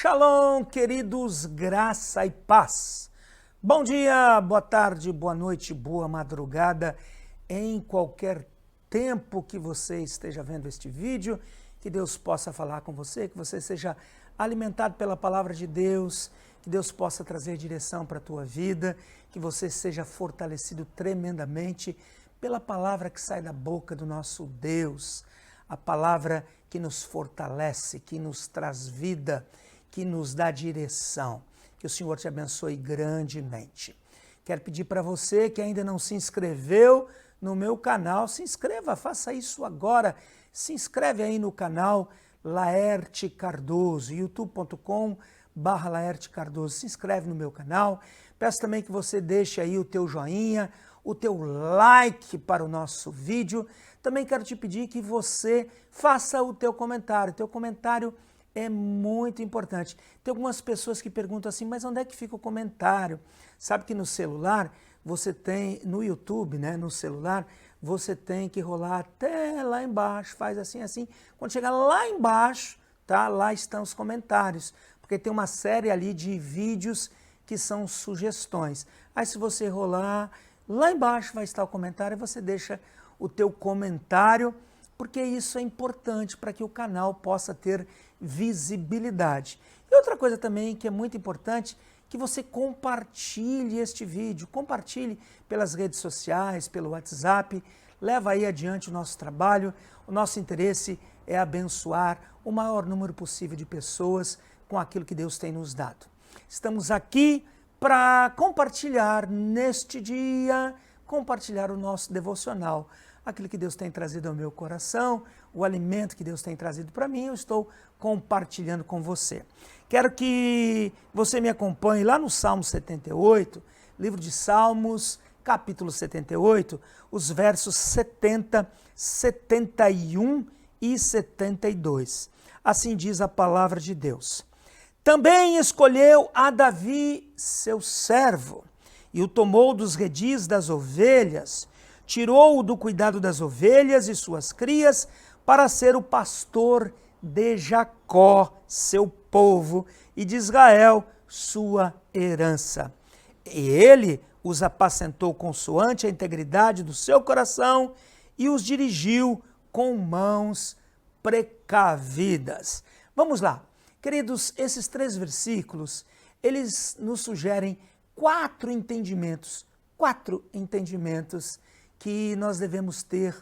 Shalom, queridos, graça e paz. Bom dia, boa tarde, boa noite, boa madrugada, em qualquer tempo que você esteja vendo este vídeo, que Deus possa falar com você, que você seja alimentado pela palavra de Deus, que Deus possa trazer direção para a tua vida, que você seja fortalecido tremendamente pela palavra que sai da boca do nosso Deus, a palavra que nos fortalece, que nos traz vida, que nos dá direção. Que o Senhor te abençoe grandemente. Quero pedir para você que ainda não se inscreveu no meu canal, se inscreva, faça isso agora. Se inscreve aí no canal Laerte Cardoso, youtube.com/Laerte Cardoso. Se inscreve no meu canal. Peço também que você deixe aí o teu joinha, o teu like para o nosso vídeo. Também quero te pedir que você faça o teu comentário. O teu comentário é muito importante. Tem algumas pessoas que perguntam assim, mas onde é que fica o comentário? Sabe que no celular, você tem, no YouTube, né, no celular, você tem que rolar até lá embaixo, faz assim, assim. Quando chegar lá embaixo, tá, lá estão os comentários, porque tem uma série ali de vídeos que são sugestões. Aí se você rolar, lá embaixo vai estar o comentário e você deixa o teu comentário, porque isso é importante para que o canal possa ter visibilidade. E outra coisa também que é muito importante, que você compartilhe este vídeo, compartilhe pelas redes sociais, pelo WhatsApp, leva aí adiante o nosso trabalho. O nosso interesse é abençoar o maior número possível de pessoas com aquilo que Deus tem nos dado. Estamos aqui para compartilhar neste dia, compartilhar o nosso devocional, aquilo que Deus tem trazido ao meu coração, o alimento que Deus tem trazido para mim, eu estou compartilhando com você. Quero que você me acompanhe lá no Salmo 78, livro de Salmos, capítulo 78, os versos 70, 71 e 72. Assim diz a palavra de Deus. Também escolheu a Davi, seu servo, e o tomou dos redis das ovelhas, tirou-o do cuidado das ovelhas e suas crias para ser o pastor de Jacó, seu povo, e de Israel, sua herança. E ele os apacentou consoante a integridade do seu coração e os dirigiu com mãos precavidas. Vamos lá. Queridos, esses 3 versículos, eles nos sugerem 4 entendimentos que nós devemos ter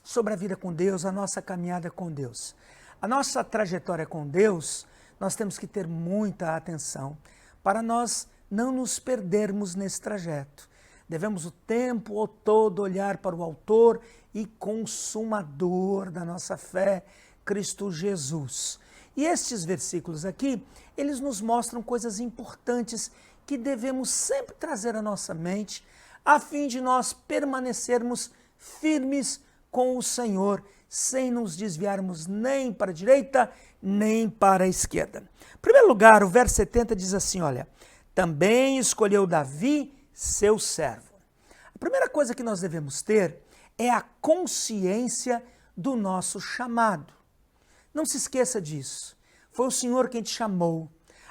sobre a vida com Deus, a nossa caminhada com Deus. A nossa trajetória com Deus, nós temos que ter muita atenção para nós não nos perdermos nesse trajeto. Devemos o tempo todo olhar para o autor e consumador da nossa fé, Cristo Jesus. E estes versículos aqui, eles nos mostram coisas importantes que devemos sempre trazer à nossa mente, a fim de nós permanecermos firmes com o Senhor, sem nos desviarmos nem para a direita, nem para a esquerda. Em primeiro lugar, o verso 70 diz assim, olha, também escolheu Davi, seu servo. A primeira coisa que nós devemos ter é a consciência do nosso chamado. Não se esqueça disso. Foi o Senhor quem te chamou.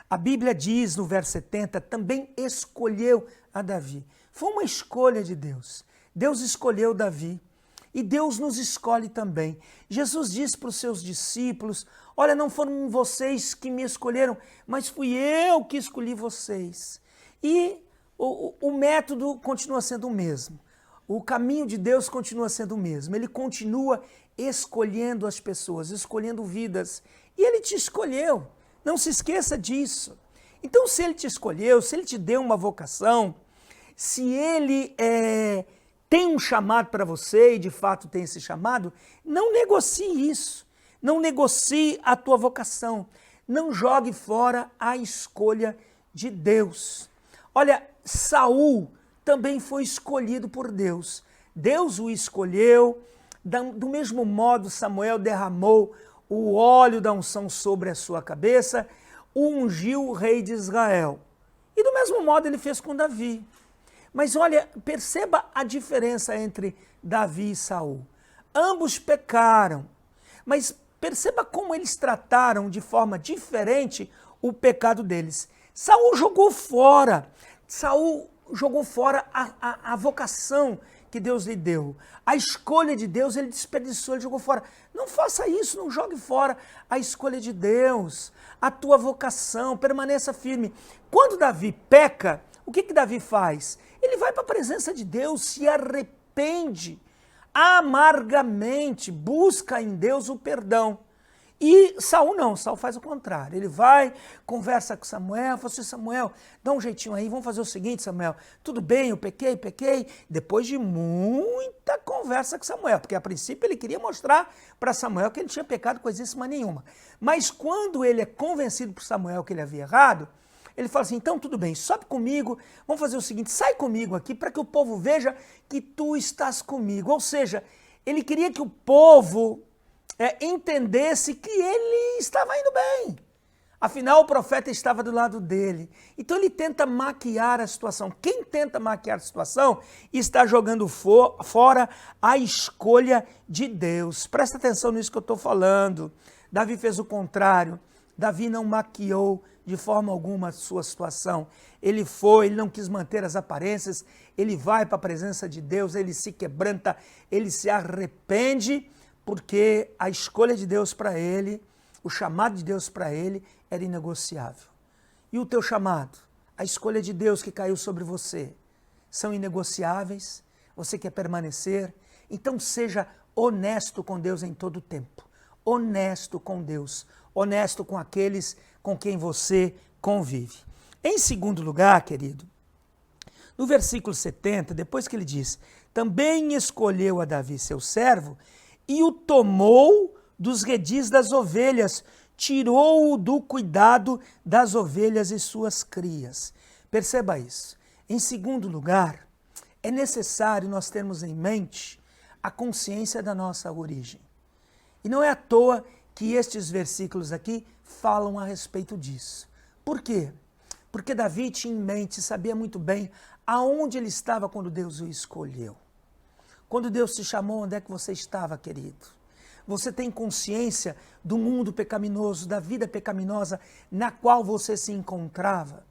A Bíblia diz no verso 70, também escolheu a Davi. Foi uma escolha de Deus. Deus escolheu Davi e Deus nos escolhe também. Jesus disse para os seus discípulos, olha, não foram vocês que me escolheram, mas fui eu que escolhi vocês. E o método continua sendo o mesmo. O caminho de Deus continua sendo o mesmo. Ele continua escolhendo as pessoas, escolhendo vidas. E Ele te escolheu. Não se esqueça disso. Então, se Ele te escolheu, se Ele te deu uma vocação, se Ele tem um chamado para você e de fato tem esse chamado, não negocie isso. Não negocie a tua vocação. Não jogue fora a escolha de Deus. Olha, Saul também foi escolhido por Deus. Deus o escolheu. Do mesmo modo, Samuel derramou o óleo da unção sobre a sua cabeça, ungiu o rei de Israel. E do mesmo modo ele fez com Davi. Mas olha, perceba a diferença entre Davi e Saul. Ambos pecaram, mas perceba como eles trataram de forma diferente o pecado deles. Saul jogou fora a vocação que Deus lhe deu. A escolha de Deus ele desperdiçou, ele jogou fora. Não faça isso, não jogue fora a escolha de Deus, a tua vocação, permaneça firme. Quando Davi peca, o que Davi faz? Ele vai para a presença de Deus, se arrepende amargamente, busca em Deus o perdão. E Saul não, Saul faz o contrário. Ele vai, conversa com Samuel, fala assim, Samuel, dá um jeitinho aí, vamos fazer o seguinte, Samuel, tudo bem, eu pequei. Depois de muita conversa com Samuel, porque a princípio ele queria mostrar para Samuel que ele tinha pecado coisíssima nenhuma. Mas quando ele é convencido por Samuel que ele havia errado, ele fala assim, então tudo bem, sobe comigo, vamos fazer o seguinte, sai comigo aqui para que o povo veja que tu estás comigo. Ou seja, ele queria que o povo entendesse que ele estava indo bem. Afinal, o profeta estava do lado dele. Então ele tenta maquiar a situação. Quem tenta maquiar a situação está jogando fora a escolha de Deus. Presta atenção nisso que eu estou falando. Davi fez o contrário. Davi não maquiou de forma alguma a sua situação. Ele não quis manter as aparências, ele vai para a presença de Deus, ele se quebranta, ele se arrepende, porque a escolha de Deus para ele, o chamado de Deus para ele era inegociável. E o teu chamado, a escolha de Deus que caiu sobre você, são inegociáveis? Você quer permanecer? Então seja honesto com Deus em todo o tempo. Honesto com Deus, honesto com aqueles com quem você convive. Em segundo lugar, querido, no versículo 70, depois que ele diz, também escolheu a Davi seu servo e o tomou dos redis das ovelhas, tirou-o do cuidado das ovelhas e suas crias. Perceba isso. Em segundo lugar, é necessário nós termos em mente a consciência da nossa origem. E não é à toa que estes versículos aqui falam a respeito disso. Por quê? Porque Davi tinha em mente, sabia muito bem aonde ele estava quando Deus o escolheu. Quando Deus te chamou, onde é que você estava, querido? Você tem consciência do mundo pecaminoso, da vida pecaminosa na qual você se encontrava?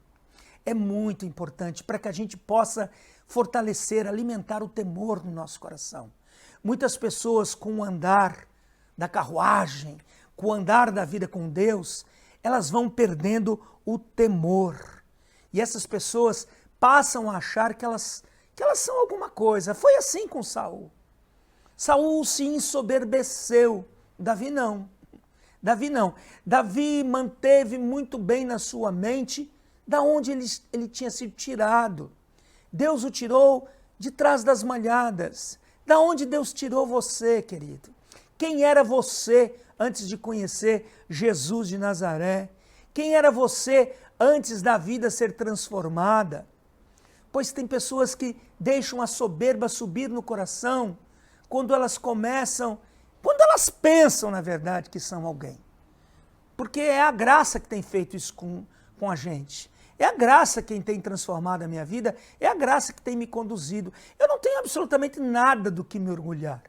É muito importante para que a gente possa fortalecer, alimentar o temor no nosso coração. Muitas pessoas com o andar da carruagem, com o andar da vida com Deus, elas vão perdendo o temor. E essas pessoas passam a achar que elas são alguma coisa. Foi assim com Saul. Saul se ensoberbeceu, Davi não. Davi manteve muito bem na sua mente da onde ele tinha sido tirado. Deus o tirou de trás das malhadas. Da onde Deus tirou você, querido? Quem era você antes de conhecer Jesus de Nazaré? Quem era você antes da vida ser transformada? Pois tem pessoas que deixam a soberba subir no coração quando elas pensam, na verdade, que são alguém. Porque é a graça que tem feito isso com a gente. É a graça quem tem transformado a minha vida, é a graça que tem me conduzido. Eu não tenho absolutamente nada do que me orgulhar.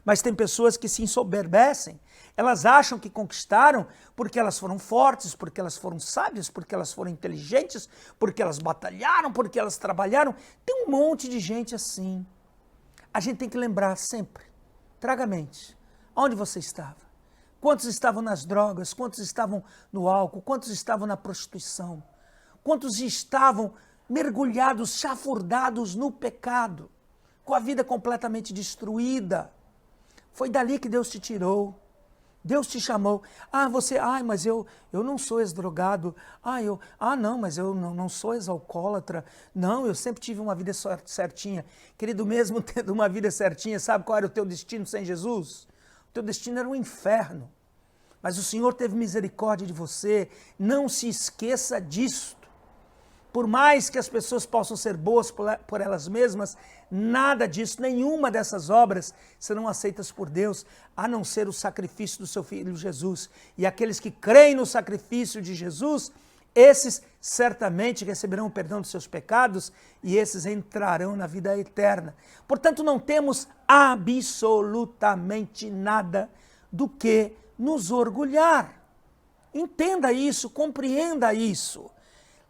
Mas tem pessoas que se ensoberbecem, elas acham que conquistaram porque elas foram fortes, porque elas foram sábias, porque elas foram inteligentes, porque elas batalharam, porque elas trabalharam. Tem um monte de gente assim. A gente tem que lembrar sempre, traga a mente, onde você estava? Quantos estavam nas drogas? Quantos estavam no álcool? Quantos estavam na prostituição? Quantos estavam mergulhados, chafurdados no pecado, com a vida completamente destruída? Foi dali que Deus te tirou. Deus te chamou. Mas eu não sou ex-drogado. Não, mas eu não sou ex-alcoólatra. Não, eu sempre tive uma vida certinha. Querido, mesmo tendo uma vida certinha, sabe qual era o teu destino sem Jesus? O teu destino era o inferno. Mas o Senhor teve misericórdia de você. Não se esqueça disto. Por mais que as pessoas possam ser boas por elas mesmas, nada disso, nenhuma dessas obras serão aceitas por Deus, a não ser o sacrifício do seu Filho Jesus. E aqueles que creem no sacrifício de Jesus, esses certamente receberão o perdão dos seus pecados e esses entrarão na vida eterna. Portanto, não temos absolutamente nada do que nos orgulhar. Entenda isso, compreenda isso.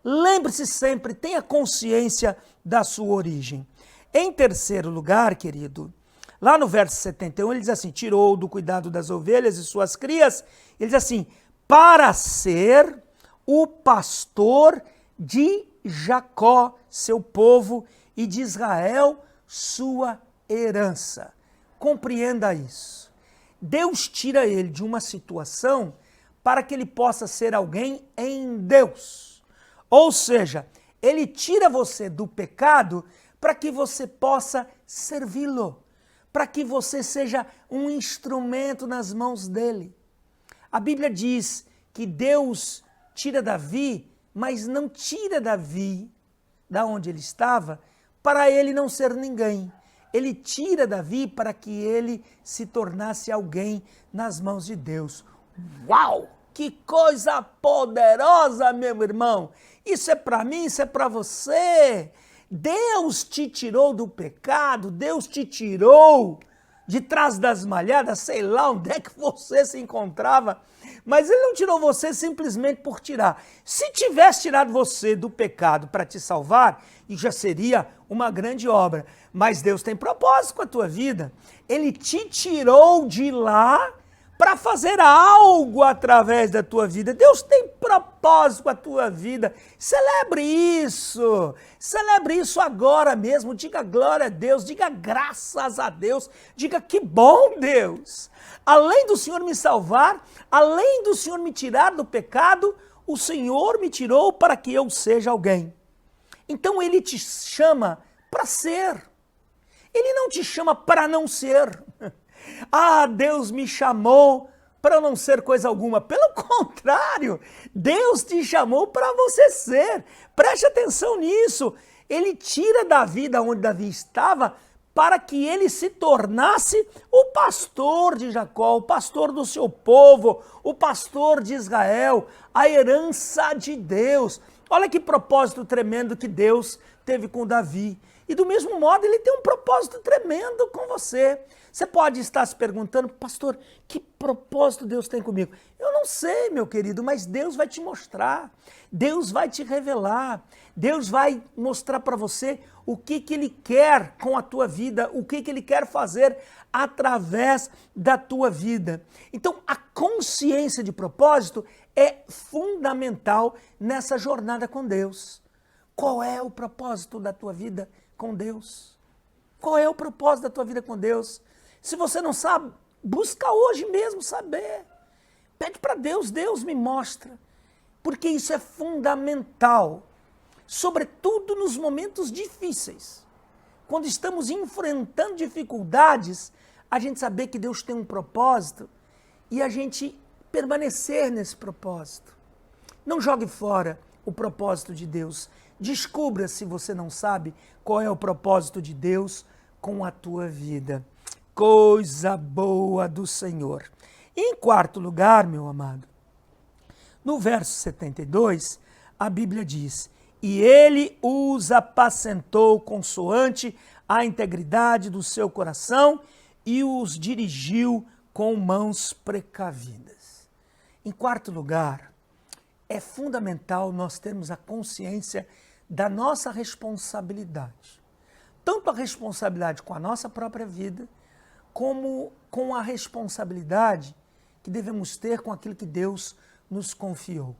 Lembre-se sempre, tenha consciência da sua origem. Em terceiro lugar, querido, lá no verso 71, ele diz assim, tirou do cuidado das ovelhas e suas crias, ele diz assim, para ser o pastor de Jacó, seu povo, e de Israel, sua herança. Compreenda isso. Deus tira ele de uma situação para que ele possa ser alguém em Deus. Ou seja, ele tira você do pecado para que você possa servi-lo, para que você seja um instrumento nas mãos dele. A Bíblia diz que Deus tira Davi, mas não tira Davi da onde ele estava para ele não ser ninguém. Ele tira Davi para que ele se tornasse alguém nas mãos de Deus. Uau! Que coisa poderosa, meu irmão! Isso é para mim, isso é para você. Deus te tirou do pecado, Deus te tirou de trás das malhadas, sei lá onde é que você se encontrava, mas ele não tirou você simplesmente por tirar. Se tivesse tirado você do pecado para te salvar, isso já seria uma grande obra. Mas Deus tem propósito com a tua vida. Ele te tirou de lá para fazer algo através da tua vida. Deus tem propósito com a tua vida. Celebre isso agora mesmo. Diga glória a Deus, diga graças a Deus, diga que bom Deus. Além do Senhor me salvar, além do Senhor me tirar do pecado, o Senhor me tirou para que eu seja alguém. Então ele te chama para ser. Ele não te chama para não ser. Ah, Deus me chamou para eu não ser coisa alguma. Pelo contrário, Deus te chamou para você ser. Preste atenção nisso. Ele tira Davi da onde Davi estava para que ele se tornasse o pastor de Jacó, o pastor do seu povo, o pastor de Israel, a herança de Deus. Olha que propósito tremendo que Deus teve com Davi. E do mesmo modo, ele tem um propósito tremendo com você. Você pode estar se perguntando, pastor, que propósito Deus tem comigo? Eu não sei, meu querido, mas Deus vai te mostrar. Deus vai te revelar. Deus vai mostrar para você o que Ele quer com a tua vida, o que Ele quer fazer através da tua vida. Então, a consciência de propósito é fundamental nessa jornada com Deus. Qual é o propósito da tua vida com Deus? Qual é o propósito da tua vida com Deus? Se você não sabe, busca hoje mesmo saber. Pede para Deus, Deus me mostra. Porque isso é fundamental. Sobretudo nos momentos difíceis. Quando estamos enfrentando dificuldades, a gente saber que Deus tem um propósito e a gente permanecer nesse propósito. Não jogue fora o propósito de Deus. Descubra, se você não sabe, qual é o propósito de Deus com a tua vida. Coisa boa do Senhor. E em quarto lugar, meu amado, no verso 72, a Bíblia diz, e ele os apacentou consoante a integridade do seu coração e os dirigiu com mãos precavidas. Em quarto lugar, é fundamental nós termos a consciência da nossa responsabilidade. Tanto a responsabilidade com a nossa própria vida, como com a responsabilidade que devemos ter com aquilo que Deus nos confiou.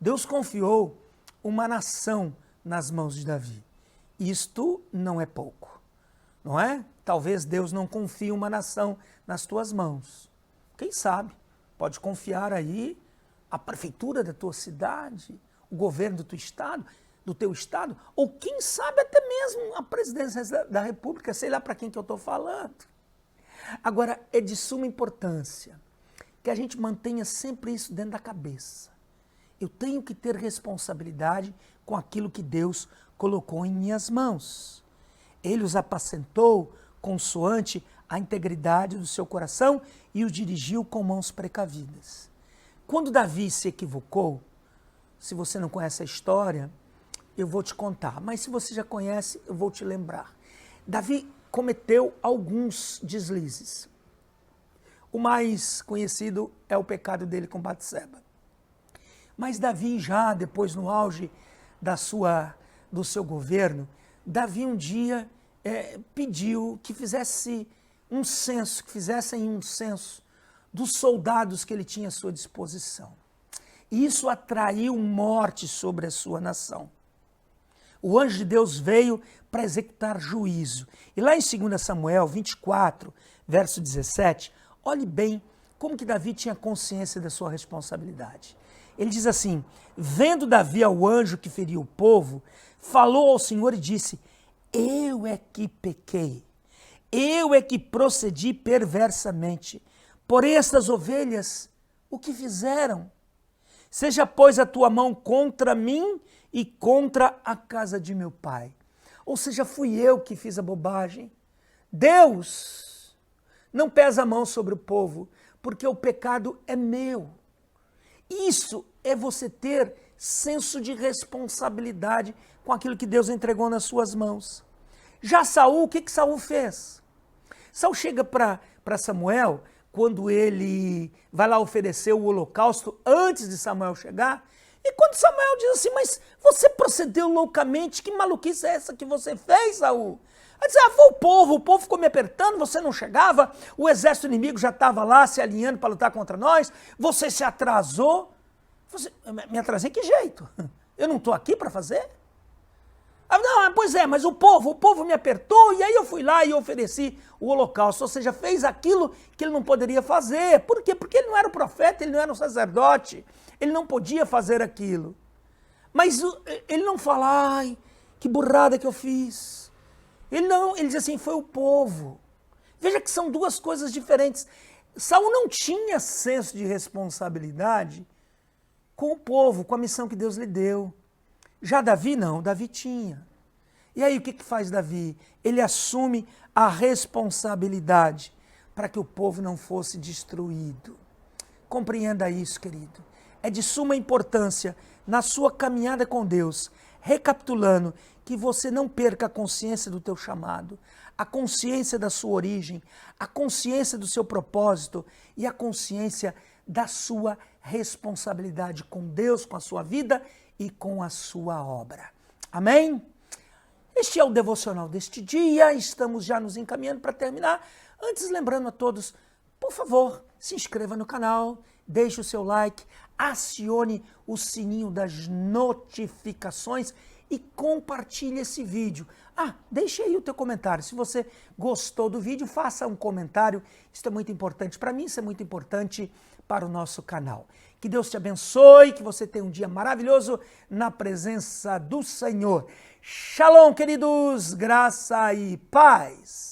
Deus confiou uma nação nas mãos de Davi. Isto não é pouco, não é? Talvez Deus não confie uma nação nas tuas mãos. Quem sabe? Pode confiar aí a prefeitura da tua cidade, o governo do teu estado, ou quem sabe até mesmo a presidência da República, sei lá para quem que eu estou falando. Agora, é de suma importância que a gente mantenha sempre isso dentro da cabeça. Eu tenho que ter responsabilidade com aquilo que Deus colocou em minhas mãos. Ele os apacentou consoante a integridade do seu coração e os dirigiu com mãos precavidas. Quando Davi se equivocou, se você não conhece a história, eu vou te contar, mas se você já conhece, eu vou te lembrar. Davi cometeu alguns deslizes. O mais conhecido é o pecado dele com Batseba. Mas Davi, já depois no auge do seu governo, Davi um dia pediu que fizessem um censo dos soldados que ele tinha à sua disposição. E isso atraiu morte sobre a sua nação. O anjo de Deus veio para executar juízo. E lá em 2 Samuel 24, verso 17, olhe bem como que Davi tinha consciência da sua responsabilidade. Ele diz assim: vendo Davi ao anjo que feriu o povo, falou ao Senhor e disse: eu é que pequei, eu é que procedi perversamente. Porém estas ovelhas, o que fizeram? Seja, pois, a tua mão contra mim e contra a casa de meu pai. Ou seja, fui eu que fiz a bobagem. Deus não pesa a mão sobre o povo, porque o pecado é meu. Isso é você ter senso de responsabilidade com aquilo que Deus entregou nas suas mãos. Já Saul, o que Saul fez? Saul chega para Samuel, quando ele vai lá oferecer o holocausto antes de Samuel chegar, e quando Samuel diz assim: mas você procedeu loucamente, que maluquice é essa que você fez, Saul? Aí diz: foi o povo ficou me apertando, você não chegava, o exército inimigo já estava lá se alinhando para lutar contra nós, você se atrasou. Me atrasei que jeito? Eu não estou aqui para fazer? Não, pois é, mas o povo me apertou e aí eu fui lá e ofereci o holocausto, ou seja, fez aquilo que ele não poderia fazer. Por quê? Porque ele não era o profeta, ele não era o sacerdote, ele não podia fazer aquilo. Mas ele não fala: ai, que burrada que eu fiz. Ele diz assim: foi o povo. Veja que são duas coisas diferentes. Saul não tinha senso de responsabilidade com o povo, com a missão que Deus lhe deu. Já Davi não, Davi tinha. E aí o que faz Davi? Ele assume a responsabilidade para que o povo não fosse destruído. Compreenda isso, querido. É de suma importância na sua caminhada com Deus, recapitulando, que você não perca a consciência do teu chamado, a consciência da sua origem, a consciência do seu propósito e a consciência da sua responsabilidade com Deus, com a sua vida e com a sua obra. Amém? Este é o devocional deste dia, estamos já nos encaminhando para terminar. Antes, lembrando a todos, por favor, se inscreva no canal, deixe o seu like, acione o sininho das notificações e compartilhe esse vídeo. Deixe aí o teu comentário. Se você gostou do vídeo, faça um comentário. Isso é muito importante para mim, isso é muito importante para o nosso canal. Que Deus te abençoe, que você tenha um dia maravilhoso na presença do Senhor. Shalom, queridos, graça e paz.